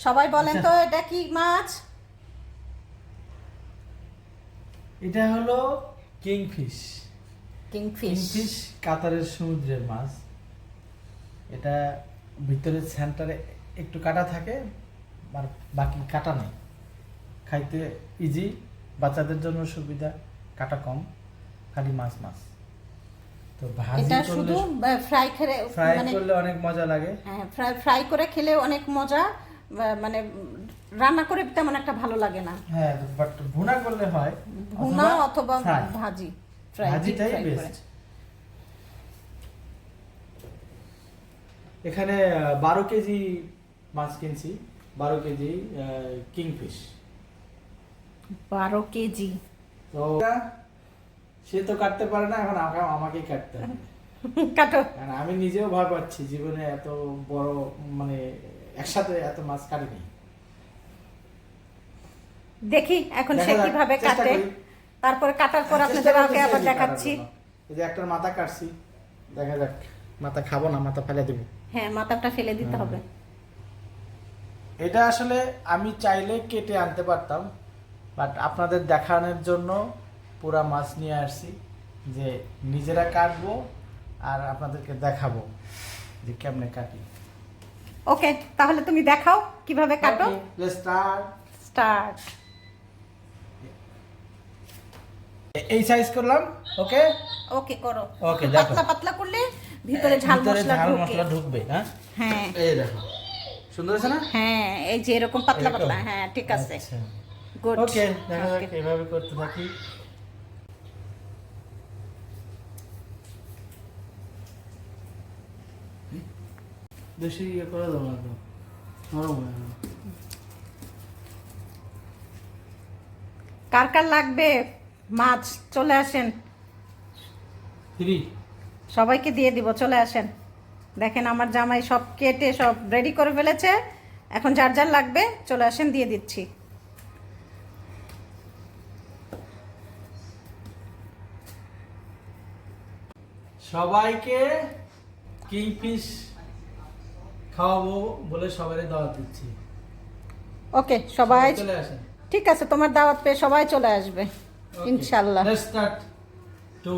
সবাই বলেন তো এটা কি মাছ? এটা হলো কিংফিশ। কিংফিশ। কিংফিশ কাতারের সমুদ্রের মাছ। এটা ভিতরে সেন্টারে একটু কাটা থাকে, আর বাকি কাটা নেই। খাইতে ইজি, বাচ্চাদের জন্য সুবিধা, কাটা কম, খালি মাছ মাছ। তো ভাজি এটা করলে, শুধু ফ্রাই করে, ফ্রাই মানে করলে অনেক মজা লাগে। হ্যাঁ, ফ্রাই করে খেলে অনেক মজা, মানে রান্না করে তেমন একটা ভালো লাগে না। হ্যাঁ, বাট ভুনা করলে হয়, ভুনা অথবা ফ্রাই। ভাজি, ফ্রাই, ভাজিটাই ফ্রাই করে। বেস্ট। এখানে 12 কেজি মাছ কিনছি, 12 কেজি কিংফিশ। 12 কেজি। তো সে তো কাটতে পারে না, এখন আমাকেই কাটতে হবে। কাটো। কারণ আমি নিজেও ভয় পাচ্ছি, জীবনে এত বড়, মানে একসাথে এত মাছ কাটিনি। দেখি এখন সে দেখা যাক, কিভাবে চেষ্টা কাটে, করি। তারপরে কাটার পর চেষ্টা আপনাদের আগে করতেছি আবার আমি দেখাচ্ছি। কাটার জন্য। এই যে একটার মাথা কাটছি, দেখা যাক। মাথা খাবো না, মাথা ফেলে দেবো। হ্যাঁ, মাথাটা ফেলে দিতে হবে। এটা আসলে আমি চাইলে কেটে আনতে পারতাম, বাট আপনাদের দেখানোর জন্য পুরা মাছ নিয়ে আসছি, যে নিজেরা কাটবো আর আপনাদেরকে দেখাবো যে কেমনে কাটি। ওকে, তাহলে তুমি দেখাও কিভাবে কাটো। Let's start. স্টার্ট। এই সাইজ করলাম, ওকে। ওকে করো। ওকে, দেখো। পাতলা পাতলা করলে ভিতরে ঝাল মশলা ঢোকে। ঢুকবে। হ্যাঁ, হ্যাঁ এই দেখো, সুন্দর আছে না? হ্যাঁ, এই যে এরকম পাতলা এরকম? পাতলা, হ্যাঁ ঠিক আছে। আচ্ছা। গুড। ওকে, দেখা যাক এভাবে করতে থাকি। বেশি ইয়ে করে দেবো না তো, নরম হয়ে যাবে। কার কার লাগবে মাছ চলে আসেন, ফ্রি। সবাইকে দিয়ে দিব, চলে আসেন। দেখেন আমার জামাই সব কেটে সব রেডি করে ফেলেছে, এখন যার যার লাগবে চলে আসেন, দিয়ে দিচ্ছি। সবাইকে কিংফিশ খাওয়াবো বলে সবাই দাওয়াত দিচ্ছি। ওকে, সবাই চলে আসেন। ঠিক আছে, তোমার দাওয়াত পেয়ে সবাই চলে আসবে Okay. ইনশাল্লাহ। Let's start to